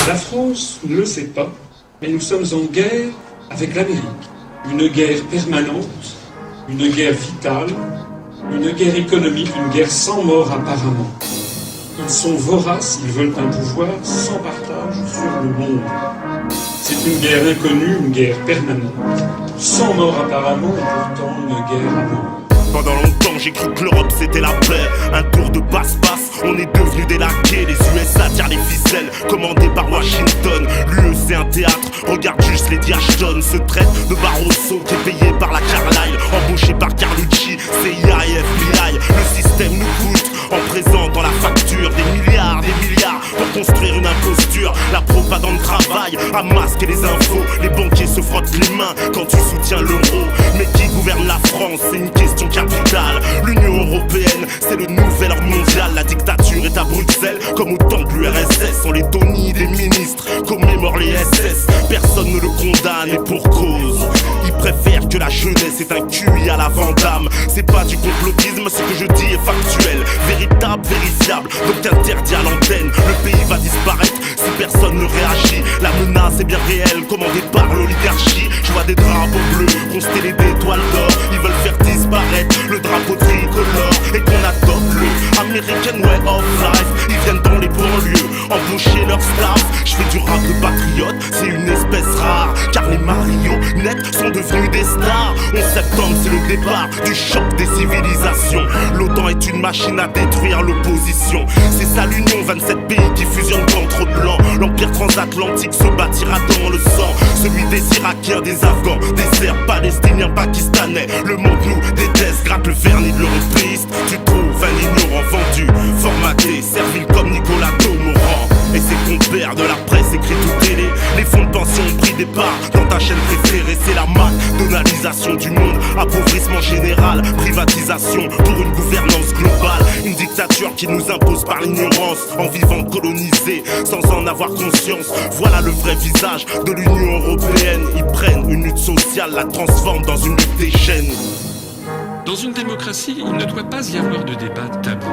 La France ne le sait pas, mais nous sommes en guerre avec l'Amérique. Une guerre permanente, une guerre vitale, une guerre économique, une guerre sans mort apparemment. Ils sont voraces, ils veulent un pouvoir sans partage sur le monde. C'est une guerre inconnue, une guerre permanente, sans mort apparemment et pourtant une guerre à mort. Pendant longtemps j'ai cru que l'Europe c'était la paix. Un tour de passe-passe, on est devenus des laquais. Les USA tirent les ficelles, commandés par Washington. L'UE c'est un théâtre, regarde juste les Ashton. Se traite de Barroso qui est payé par la Carlyle, embauché par Carlucci, CIA et FBI. Le système nous coûte en présentant la facture des milliards pour construire une imposture. La propagande travaille à masquer les infos. Les banquiers se frottent les mains quand tu soutiens l'euro. Mais qui gouverne la France, c'est une question capitale. L'Union Européenne, c'est le nouvel ordre mondial. La dictature est à Bruxelles, comme au temps de l'URSS. On les tonit des ministres, commémore les SS. Personne ne le condamne et pour cause. Ils préfèrent que la jeunesse ait un QI à la Vandame. C'est pas du complotisme, ce que je dis est factuel, véritable, vérifiable, donc interdit à l'antenne. Le pays va disparaître si personne ne réagit. La menace est bien réelle, commandée par l'oligarchie. Je vois des drapeaux bleus constellés d'étoiles d'or. Ils veulent faire disparaître le drapeau tricolore et qu'on adopte le American Way of Life. Ils viennent dans les banlieues, embaucher leur staff. Je fais du rap de patriote, c'est une espèce rare, car les marionnettes sont devenus des stars. 11 septembre c'est le départ du choc des civilisations. L'OTAN est une machine à détruire l'opposition. C'est ça l'union, 27 pays qui fusionnent contre blanc. L'empire transatlantique se bâtira dans le sang. Celui des Irakiens, des Afghans, des Serbes, Palestiniens, Pakistanais. Le monde nous déteste, gratte le vernis de l'européiste. Tu trouves un ignorant vendu, formaté, servile comme Nicolas Tomorand. Et ses compères de la presse écrit tout télé. Les fonds de pension ont pris des parts dans ta chaîne préférée. C'est la McDonaldisation du monde, appauvrissement général, privatisation pour une gouvernance globale. Une dictature qui nous impose par l'ignorance, en vivant colonisé sans en avoir conscience. Voilà le vrai visage de l'Union Européenne. Ils prennent une lutte sociale, la transforment dans une lutte des chaînes. Dans une démocratie, il ne doit pas y avoir de débat tabou.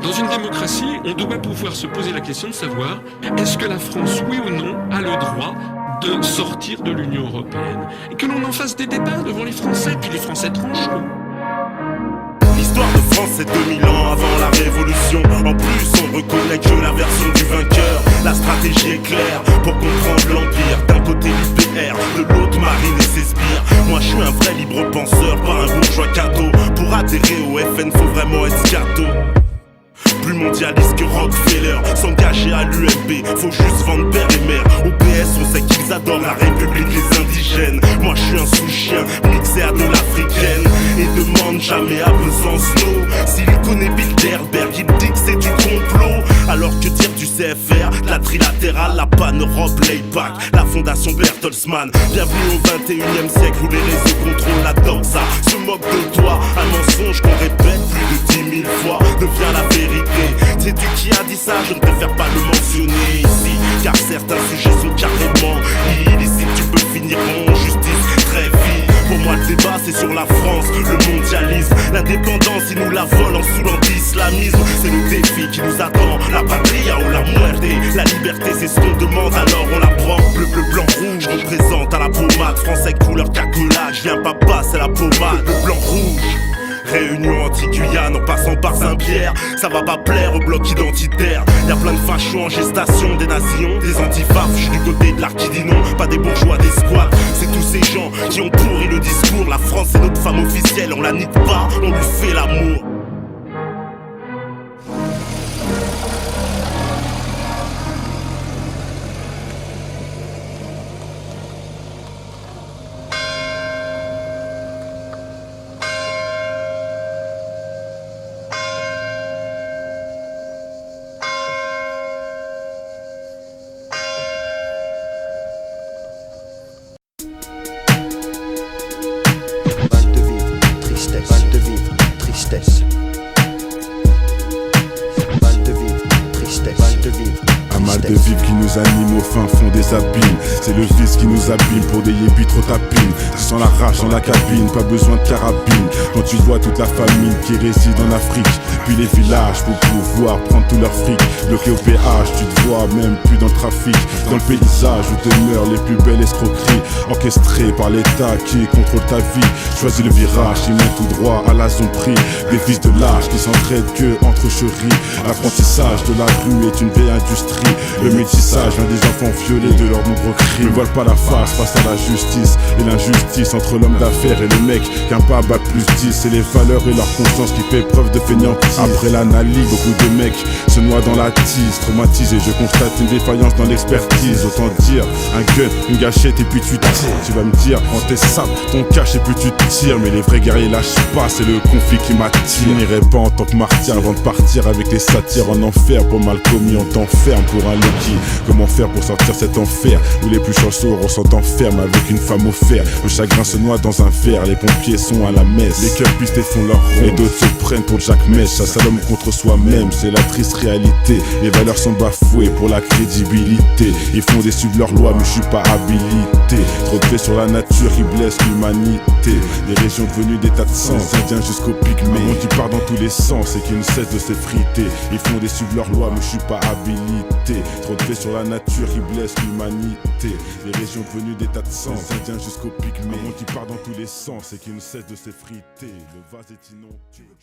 Dans une démocratie, on doit pouvoir se poser la question de savoir est-ce que la France, oui ou non, a le droit de sortir de l'Union Européenne. Et que l'on en fasse des débats devant les Français, puis les Français trancheront. L'histoire de France c'est 2000 ans avant la Révolution. En plus on reconnaît que la version du vainqueur. La stratégie est claire pour comprendre l'Empire. D'un côté l'UPR, de l'autre Marine et ses sbires. Moi je suis un vrai libre penseur, pas un bourgeois cadeau. Pour adhérer au FN faut vraiment être scato. Plus mondialiste que Rockefeller, s'engager à l'UMP, faut juste vendre père et mère. Au PS on sait qu'ils adorent la République, les indigènes. Moi je suis un sous-chien, mixé à de l'africaine. Et demande jamais à Besancenot s'il connaît Bilderberg, il dit que c'est du complot. Alors que dire du CFR, la trilatérale, la Pan-Europe, l'AIPAC, la fondation Bertelsmann. Bienvenue au 21e siècle où les réseaux contrôlent la doxa. Se moque de toi, un mensonge qu'on répète plus de 10 000 fois devient la vérité. Sais-tu qui a dit ça? Je ne préfère pas le mentionner ici, car certains sujets sont carrément illicites. Tu peux finir en justice très vite. Pour moi le débat c'est sur la France, le mondialisme. L'indépendance ils nous la volent en saoulant d'islamisme. C'est le défi qui nous attend, la patria ou la muerte. La liberté c'est ce qu'on demande alors on la prend. Bleu, bleu, blanc, rouge, représente à la pommade. Français couleur cacola, je viens papa c'est la pommade. Bleu, blanc, rouge. Réunion anti-Guyane en passant par Saint-Pierre. Ça va pas plaire au bloc identitaire. Y'a plein de fachos en gestation, des nations, des antifas. Je suis du côté de l'art qui dit non, pas des bourgeois, des squats. C'est tous ces gens qui ont pourri le discours. La France c'est notre femme officielle, on la nique pas, on lui fait l'amour. de vivre qui nous anime au fin fond des abîmes. C'est le vice qui nous abîme pour des yébis trop tapines. Tu sens la rage dans la cabine, pas besoin de carabine. Quand tu vois toute la famine qui réside en Afrique, puis les villages pour pouvoir prendre tout leur fric. Bloqué au péage, tu te vois même plus dans le trafic. Dans le paysage où demeurent les plus belles escroqueries, orchestrées par l'État qui contrôle ta vie. Choisis le virage, il mène tout droit à la zombie. Des fils de lâche qui s'entraident que entre chéris. L'apprentissage de la rue est une vieille industrie. Le métissage vient des enfants violés de leurs nombreux crimes. Ne voile pas la face face à la justice et l'injustice entre l'homme d'affaires et le mec qu'un pas bac plus 10. C'est les valeurs et leur conscience qui fait preuve de fainéantise. Après l'analyse, beaucoup de mecs se noient dans la tise. Traumatisé, je constate une défaillance dans l'expertise. Autant dire, un gun, une gâchette et puis tu tires. Tu vas me dire, prends tes sapes, ton cache et puis tu tires. Mais les vrais guerriers lâchent pas, c'est le conflit qui m'attire. Je n'irai pas en tant que martyr avant de partir avec les satires en enfer. Pour mal commis, on t'enferme pour un Loki. Comment faire pour sortir cet enfer où les plus chanceux ressentent enferme avec une femme au fer. Le chagrin se noie dans un verre, les pompiers sont à la messe. Les cœurs pistés font leur rond et d'autres se prennent pour Jack Mèche. Ça l'homme contre soi-même, c'est la triste réalité. Les valeurs sont bafouées pour la crédibilité. Ils font déçuivre leurs lois mais je suis pas habilité. Trop de faits sur la nature qui blessent l'humanité. Les régions devenues des tas de sang, indiens jusqu'au pygmée. Un monde qui part dans tous les sens et qui ne cesse de s'effriter. Ils font déçuivre leurs lois mais je suis pas habilité. Trop de faits sur la nature qui blessent l'humanité. Les régions devenues des tas de sang, indiens jusqu'au pygmée. Un monde qui part dans tous les sens et qui ne cesse de s'effriter. Le vase est inondé.